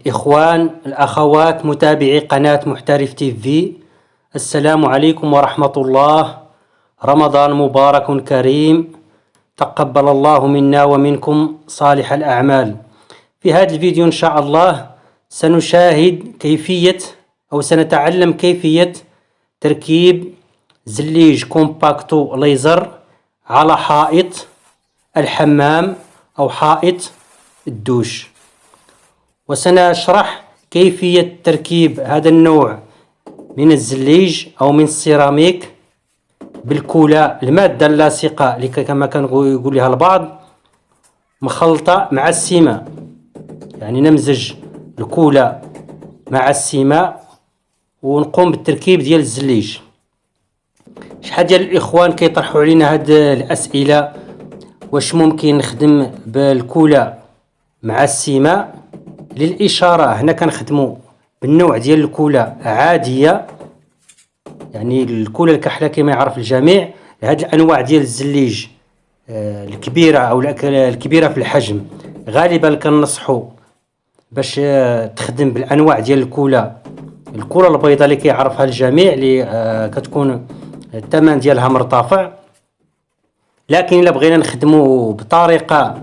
الإخوان الأخوات متابعي قناة محترف تي في، السلام عليكم ورحمة الله. رمضان مبارك كريم، تقبل الله منا ومنكم صالح الأعمال. في هذا الفيديو إن شاء الله سنشاهد كيفية أو سنتعلم كيفية تركيب زليج كومباكتو ليزر على حائط الحمام أو حائط الدوش، وسنشرح كيفية تركيب هذا النوع من الزليج أو من السيراميك بالكولا، المادة اللاصقة اللي كما كان يقول لها البعض مخلطة مع السماء، يعني نمزج الكولا مع السماء ونقوم بالتركيب ديال الزليج. شحال ديال الإخوان كيطرحوا علينا هاد الأسئلة، واش ممكن نخدم بالكولا مع السماء؟ للإشارة هنا كنخدموا بالنوع ديال الكولا عادية، يعني الكولا الكحلة كما يعرف الجميع. هاد الأنواع ديال الزليج الكبيرة أو الكبيرة في الحجم غالبا كنصحوا باش تخدم بالأنواع ديال الكولا البيضاء اللي كيعرفها الجميع، اللي كتكون الثمن ديالها مرتفع. لكن إلا بغينا نخدموا بطريقة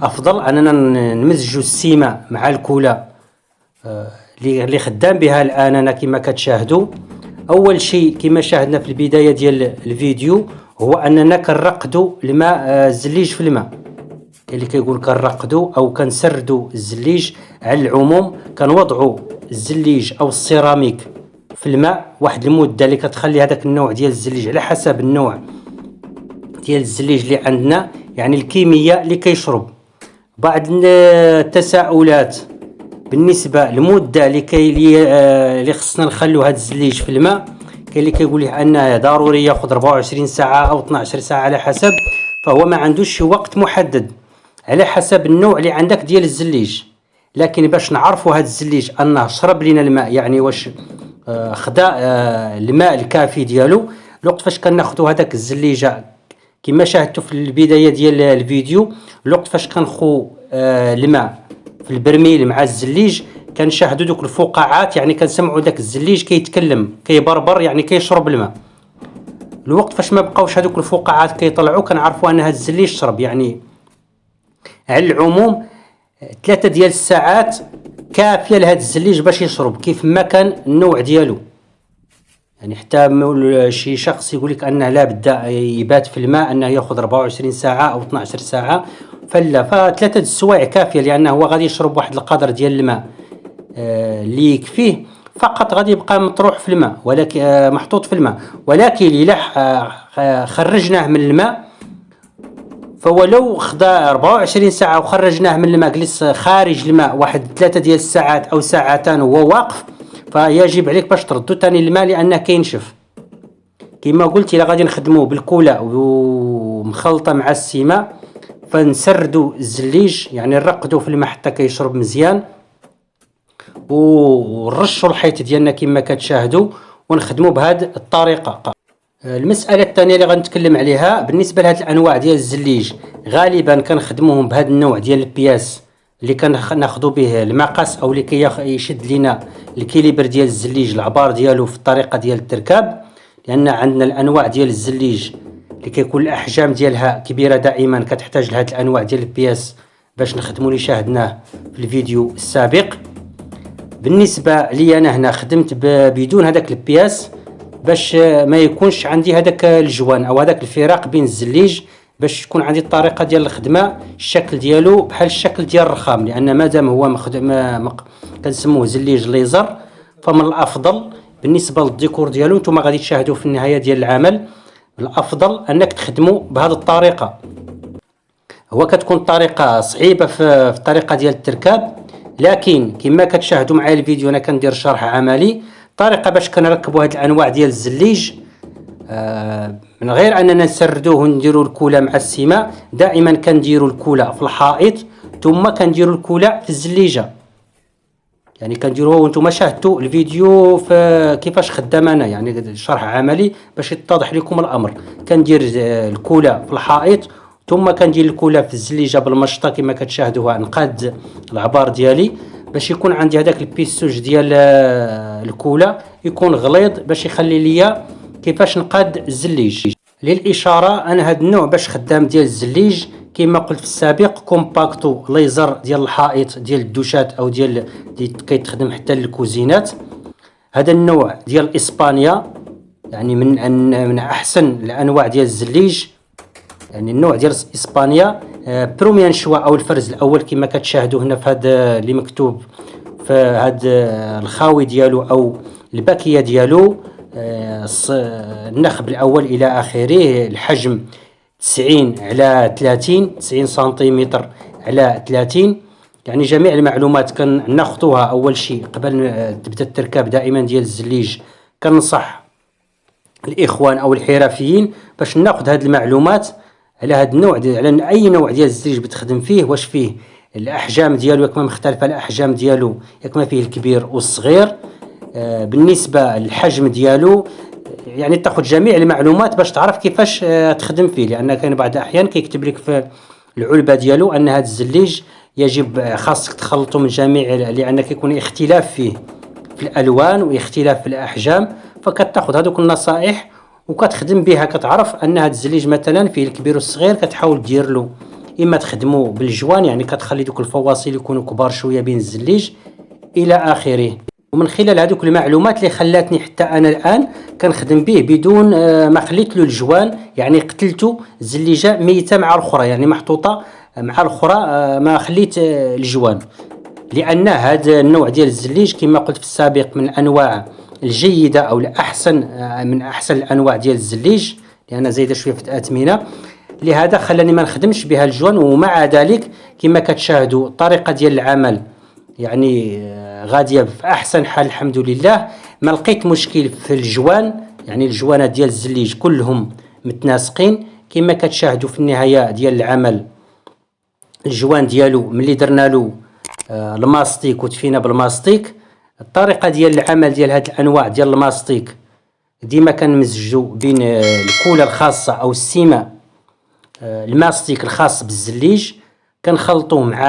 أفضل أننا نمزجوا السمة مع الكولا اللي خدام بها الآن أنا كما كتشاهدوا. أول شيء كما شاهدنا في البداية ديال الفيديو هو أننا كنرقدوا الماء الزليج في الماء، اللي كيقول كنرقدوا أو كنسردوا الزليج. على العموم كنوضعوا الزليج أو السيراميك في الماء واحد المدة اللي كتخلي هذاك النوع ديال الزليج على حسب النوع ديال الزليج اللي عندنا، يعني الكمية اللي كيشرب. بعض التساؤلات بالنسبة للمدة اللي خصنا نخلو هذا الزليج في الماء. كاين اللي كيقول لي أنه ضروري ياخذ 24 ساعة أو 12 ساعة على حسب، فهو ما عندوش شي وقت محدد على حسب النوع اللي عندك ديال الزليج. لكن باش نعرفوا هذا الزليج أنه شرب لنا الماء، يعني واش خدا الماء الكافي ديالو، الوقت فاش كناخذوا هذاك الزليجة كما شاهدتوا في البداية ديال الفيديو، الوقت فاش كنخو الماء في البرميل مع الزليج كنشاهدوا دوك الفقاعات، يعني كنسمعوا داك الزليج كيتكلم كيبربر، يعني كيشرب الماء. الوقت فاش ما بقاوش هذوك الفقاعات كيطلعوا كنعرفوا ان هذا الزليج شرب. يعني على العموم 3 ديال الساعات كافيه لهذا الزليج باش يشرب كيف ما كان النوع ديالو. يعني حتى شي شخص يقول لك انه لا بد يبات في الماء، انه ياخذ 24 ساعه او 12 ساعه، فلا، ف3 السوايع كافيه، لانه هو غادي يشرب واحد القدر ديال الماء اللي يكفيه فقط، غادي يبقى مطروح في الماء، ولكن محطوط في الماء. ولكن الا خرجناه من الماء، فهو لو خدا 24 ساعه وخرجناه من الماء جلس خارج الماء واحد 3 ديال الساعات او ساعتان وهو واقف، فيجب عليك باش تردو تاني الماء لانه كينشف. كما قلت الا غادي نخدموه بالكولا ومخلطه مع السماء فنسردوا الزليج، يعني نرقدوا في الماء حتى كيشرب مزيان، ونرشوا الحيط ديالنا كما كتشاهدوا، ونخدموا بهذه الطريقه. المساله الثانيه اللي غنتكلم عليها بالنسبه لهذه الانواع ديال الزليج، غالبا كنخدموهم بهذا النوع ديال البياس اللي كناخذوا به المقص او اللي كيشد لنا الكيليبر ديال الزليج العبار ديالو في الطريقه ديال التركاب. لان عندنا الانواع ديال الزليج اللي كيكون الاحجام ديالها كبيره دائما كتحتاج لهذه الانواع ديال البياس باش نخدموا اللي شاهدناه في الفيديو السابق. بالنسبه لي انا هنا خدمت بدون هذاك البياس باش ما يكونش عندي هذاك الجوان او هذاك الفراق بين الزليج، باش تكون عندي الطريقه ديال الخدمه الشكل ديالو بحال الشكل ديال الرخام. لان مادام هو كنسموه زليج ليزر، فمن الافضل بالنسبه للديكور ديالو نتوما غادي تشاهدوا في النهايه ديال العمل، الافضل انك تخدموا بهذه الطريقه. هو كتكون طريقه صعيبه في الطريقه ديال التركاب، لكن كما كتشاهدوا معايا الفيديو انا كندير شرح عملي طريقه باش كنركبوا هذه الانواع ديال الزليج من غير اننا نسردوه ونديروا الكولا مع السماء. دائما كنديروا الكولا في الحائط ثم كنديروا الكولا في الزليجه، يعني كنديروها وانتم شاهدتوا الفيديو في كيفاش خدام انا، يعني شرح عملي باش يتضح لكم الامر. كندير الكولا في الحائط ثم كندير الكولا في الزليجه بالمشطه كما كتشاهدوها، نقاد العبار ديالي باش يكون عندي هذاك البيسوج ديال الكولا يكون غليظ باش يخلي ليا كيفاش نقاد الزليج. للاشاره انا هذا النوع باش خدام ديال الزليج كما قلت في السابق كومباكتو ليزر ديال الحائط ديال الدوشات او ديال كيتخدم حتى للكوزينات. هذا النوع ديال اسبانيا يعني من احسن الانواع ديال الزليج، يعني النوع ديال اسبانيا بروميان شوا او الفرز الاول كما كتشاهدوا هنا في هذا اللي مكتوب في هذا الخاوي ديالو او الباكيه ديالو، النخب الاول الى اخره، الحجم 90 على 30 90 سنتيمتر على 30. يعني جميع المعلومات كناخذوها اول شيء قبل تبدا التركاب دائما ديال الزليج. كنصح الاخوان او الحرفيين باش ناخذ هذه المعلومات على هذا النوع على اي نوع ديال الزليج بتخدم فيه، واش فيه الاحجام ديالو ياك ما مختلفه الاحجام ديالو، ياك ما فيه الكبير والصغير، بالنسبه للحجم ديالو، يعني تاخذ جميع المعلومات باش تعرف كيفاش تخدم فيه. لان كاين بعض الاحيان كيكتب لك في العلبه ديالو ان هذا الزليج يجب خاصك تخلطه من جميع، لان كيكون اختلاف فيه في الالوان واختلاف في الاحجام، فكتاخذ هذوك النصائح وكتخدم بها. كتعرف ان هذا الزليج مثلا فيه الكبير والصغير، كتحاول دير له اما تخدمه بالجوان يعني كتخلي دوك الفواصل يكونوا كبار شويه بين الزليج الى اخره. ومن خلال هذوك المعلومات اللي خلاتني حتى انا الان كنخدم به بدون ما خليت له الجوان، يعني قتلته الزليجه ميته مع الاخرى، يعني محطوطه مع الاخرى ما خليت الجوان. لان هذا النوع ديال الزليج كما قلت في السابق من الانواع الجيده او الاحسن، من احسن الانواع ديال الزليج، لان زايده شويه في الاثمنه، لهذا خلاني ما نخدمش بها الجوان. ومع ذلك كما كتشاهدوا الطريقه ديال العمل يعني غاديه في احسن حال الحمد لله. ما لقيت مشكل في الجوان، يعني الجوانات ديال الزليج كلهم متناسقين كما كتشاهدوا في النهايه ديال العمل. الجوان ديالو ملي درنا له الماستيك وتفينا بالماستيك، الطريقه ديال العمل ديال هاد الانواع ديال الماستيك ديما كنمزجوا بين الكولا الخاصه او السيمه الماستيك الخاص بالزليج، كنخلطوه مع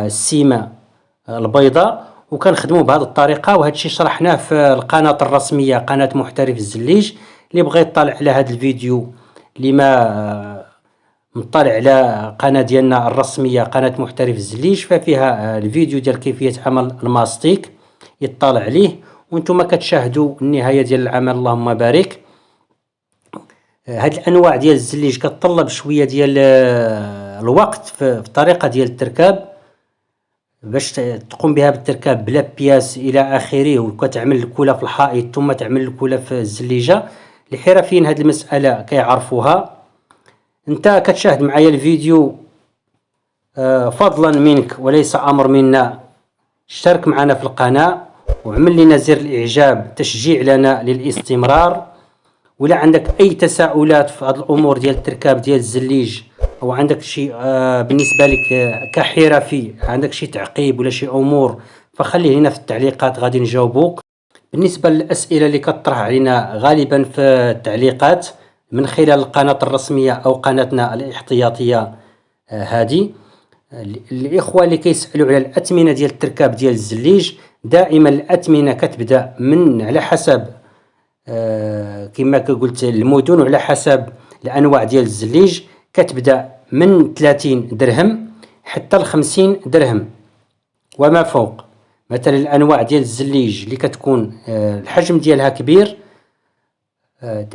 السيمه البيضاء وكنخدموا بهذه الطريقه. وهذا الشيء شرحناه في القناه الرسميه قناه محترف الزليج. اللي بغى يطلع على هذا الفيديو اللي ما مطلع على قناه ديالنا الرسميه قناه محترف الزليج، ففيها الفيديو ديال كيفيه عمل الماستيك يطلع عليه. وانتم كتشاهدوا النهايه ديال العمل اللهم بارك. هاد الانواع ديال الزليج كتطلب شويه ديال الوقت في الطريقه ديال التركاب باش تقوم بها بالتركاب بلا بياس الى اخره، وكتعمل الكولا في الحائط ثم تعمل الكولا في الزليجه. الحرفيين هاد المساله كيعرفوها. انت كتشاهد معايا الفيديو فضلا منك وليس امر منا، اشترك معنا في القناه وعمل لنا زر الاعجاب تشجيع لنا للاستمرار. ولا عندك اي تساؤلات في هذه الامور ديال التركاب ديال الزليج، او عندك شيء بالنسبه لك كحرفي عندك شي تعقيب ولا شي امور، فخليه هنا في التعليقات غادي نجاوبوك. بالنسبه للاسئله اللي كطرح علينا غالبا في التعليقات من خلال القناه الرسميه او قناتنا الاحتياطيه هذه، الاخوه اللي كيسالوا على الاثمنه ديال التركاب ديال الزليج، دائما الاثمنه كتبدا من على حسب كما قلت المدن وعلى حسب الانواع ديال الزليج، كتبدا من 30 درهم حتى ل 50 درهم وما فوق. مثلا الانواع ديال الزليج اللي كتكون الحجم ديالها كبير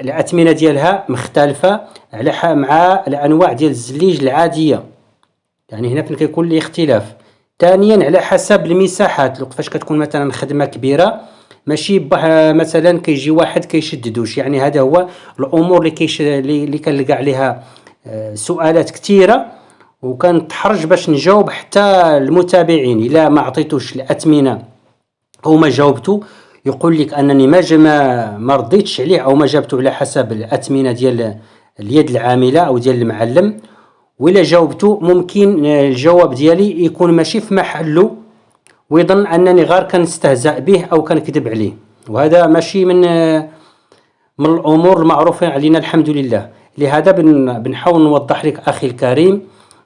الاثمنه ديالها مختلفه على مع الانواع ديال الزليج العاديه، يعني هنا فين كيكون لي اختلاف. ثانيا على حسب المساحات، فاش كتكون مثلا خدمه كبيره ماشي مثلا كيجي واحد كيشددوش، يعني هذا هو الامور اللي كنلقى عليها سؤالات كثيره وكنتحرج باش نجاوب حتى المتابعين. الا ما عطيتوش الاثمنه او ما جاوبته يقول لك انني ما رضيتش عليه او ما جابته على حسب الاثمنه ديال اليد العامله او ديال المعلم. ولا جاوبته ممكن الجواب ديالي يكون ماشي في محله ويظن انني غير كنستهزأ به او كنكذب عليه، وهذا ماشي من الامور المعروفه علينا الحمد لله. لهذا بنحاول نوضح لك اخي الكريم،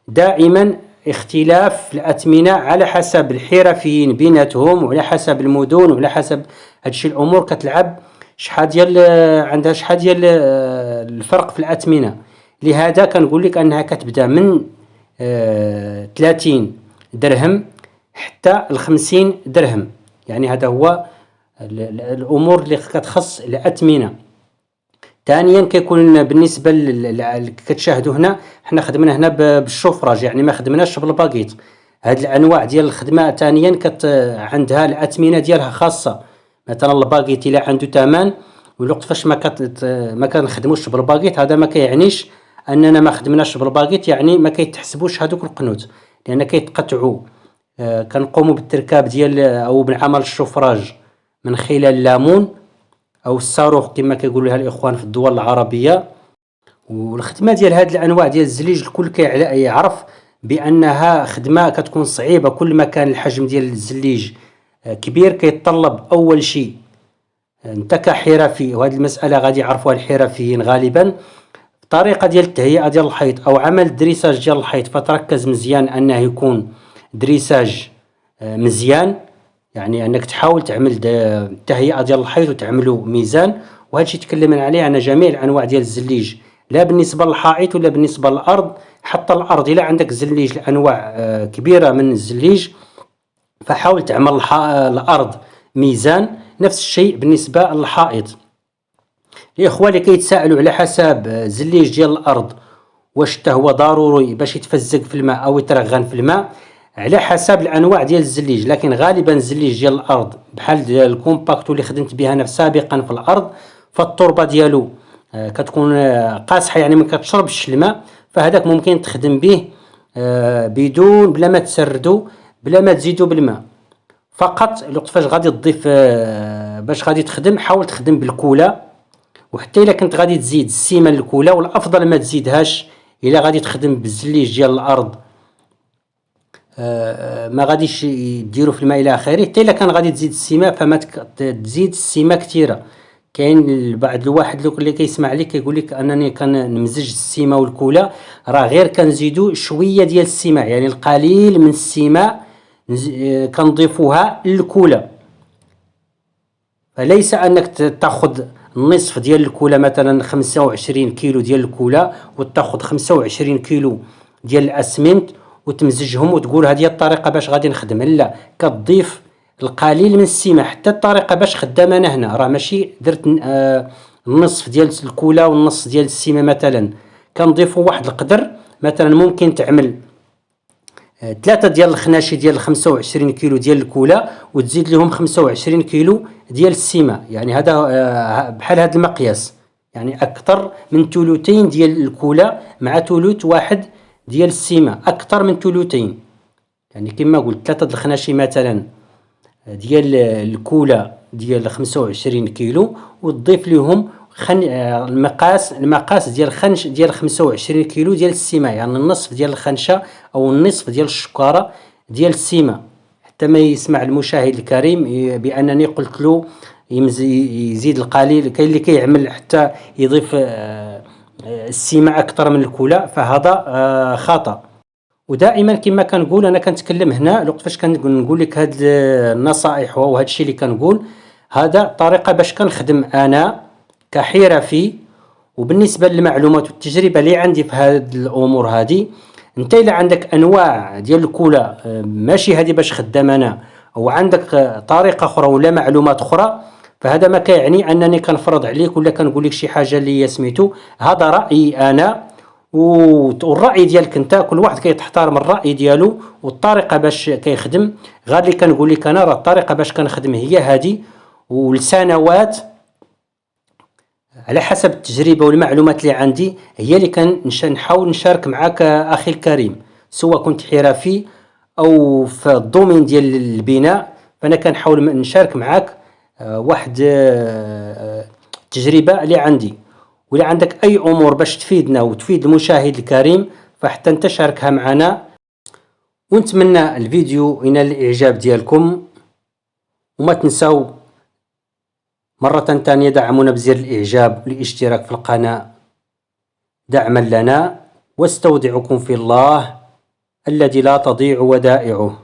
دائما اختلاف الأثمنة على حسب الحرفيين بيناتهم، وعلى حسب المدن، وعلى حسب هادشي الأمور كتلعب شحال ديال عندها شحال ديال الفرق في الأثمنة. لهذا كنقول لك أنها كتبدا من 30 درهم حتى ل50 درهم. يعني هذا هو الأمور اللي كتخص الأثمنة. ثانيا كيكون بالنسبة كتشاهدوا هنا حنا خدمنا هنا بالشفرج، يعني ما خدمناش بالباكيت. هاد الأنواع ديال الخدمة ثانيا عندها الأثمنة ديالها خاصة. مثلا الباكيت إلا عنده ثمن، والوقت فاش ما كنخدموش بالباكيت، هذا ما كيعنيش أننا ما خدمناش بالباكيت، يعني ما كيتحسبوش هذوك القنوت، لأن كيتقطعوا. كنقوموا بالتركاب ديال أو بعمل الشفراج من خلال الليمون أو الصاروخ كما كيقولوا لها الإخوان في الدول العربية. والخدمة ديال هاد الأنواع ديال الزليج الكل كيعرف بأنها خدمة كتكون صعيبة. كل ما كان الحجم ديال الزليج كبير كيتطلب أول شيء أنت كحرفي، وهذه المسألة غادي يعرفوها الحرفيين غالبا، الطريقة ديال التهيئة ديال الحيط أو عمل الدريساج ديال الحيط، فتركز مزيان أنه يكون دريساج مزيان، يعني أنك تحاول تعمل التهيئة ديال الحيط وتعملو ميزان. وهذا الشيء تكلمنا عليه أن جميع الأنواع ديال الزليج، لا بالنسبة للحائط ولا بالنسبة للأرض. حتى الأرض إلا عندك زليج لأنواع كبيرة من الزليج، فحاول تعمل الأرض ميزان. نفس الشيء بالنسبة للحائط. الإخوة اللي كيتساءلوا على حساب زليج ديال الأرض واش حتى هو ضروري باش يتفزق في الماء أو يترغن في الماء، على حسب الأنواع ديال الزليج. لكن غالبا الزليج ديال الأرض بحال ديال الكومباكتو اللي خدمت بها أنا سابقا في الأرض، فالتربة ديالو كتكون قاصحة، يعني ما كتشربش الماء، فهذاك ممكن تخدم به بدون بلا ما تسردو، بلا ما تزيدو بالماء. فقط الوقت فاش غادي تضيف باش غادي تخدم، حاول تخدم بالكولا. وحتى إلا كنت غادي تزيد السيمة للكولا، والأفضل ما تزيدهاش إلا غادي تخدم بالزليج ديال الأرض، ما غاديش يديروا في الماء الى اخره. حتى الا كان غادي تزيد السيمه فما تزيد السيمه كثيره. كاين بعض الواحد اللي كيسمع لي كيقول لك انني كنمزج السيمه والكولا، راه غير كنزيدوا شويه ديال السيمه، يعني القليل من السيمه كنضيفوها للكولا. فليس انك تاخذ النصف ديال الكولا، مثلا 25 كيلو ديال الكولا وتاخذ 25 كيلو ديال الاسمنت وتمزجهم وتقول هذه الطريقه باش غادي نخدم. لا، كتضيف القليل من السيمه. حتى الطريقه باش خدام انا هنا راه ماشي درت النصف ديال الكولا والنص ديال السيمه، مثلا كنضيفوا واحد القدر. مثلا ممكن تعمل 3 ديال الخناشي ديال 25 كيلو ديال الكولا وتزيد لهم 25 كيلو ديال السيمه، يعني هذا بحال هذا المقياس، يعني اكثر من ثلثين ديال الكولا مع ثلث واحد ديال السيمه، اكثر من ثلثين. يعني كما قلت 3 د الخناشي مثلا ديال الكولا ديال 25 كيلو، وتضيف لهم المقاس ديال الخنش ديال 25 كيلو ديال السيمه، يعني النصف ديال الخنشه او النصف ديال الشكاره ديال السيمه، حتى ما يسمع المشاهد الكريم بانني قلت له يزيد القليل. كاين اللي كيعمل حتى يضيف السيمه اكثر من الكولا، فهذا خطا. ودائما كما كنقول انا كنتكلم هنا الوقت فاش كنقول لك هاد النصائح وهذا الشيء اللي كنقول، هذا طريقه باش كنخدم انا كحرفي. وبالنسبه للمعلومات والتجربه اللي عندي في هاد الامور هذه، انت الا عندك انواع ديال الكولا ماشي هذه باش خدام انا، او عندك طريقه اخرى ولا معلومات اخرى، فهذا ما كيعني انني كنفرض عليك ولا كنقول لك شي حاجه اللي هي سميتو. هذا رايي انا، والراي ديالك انت، كل واحد كيتحترم الراي ديالو والطريقه باش كيخدم. غير اللي كنقول لك انا راه الطريقه باش كنخدم هي هذه، والسنوات على حسب التجربه والمعلومات اللي عندي هي اللي كنحاول نشارك معك اخي الكريم، سواء كنت حرفي او في الدومين ديال البناء. فانا كنحاول نشارك معك واحد التجربه اللي عندي. ولا عندك اي امور باش تفيدنا وتفيد المشاهد الكريم، فحتى انت شاركها معنا. ونتمنى الفيديو ينال الاعجاب ديالكم، وما تنسوا مرة ثانية دعمونا بزر الاعجاب والاشتراك في القناة دعما لنا. واستودعكم في الله، الذي لا تضيع ودائعه.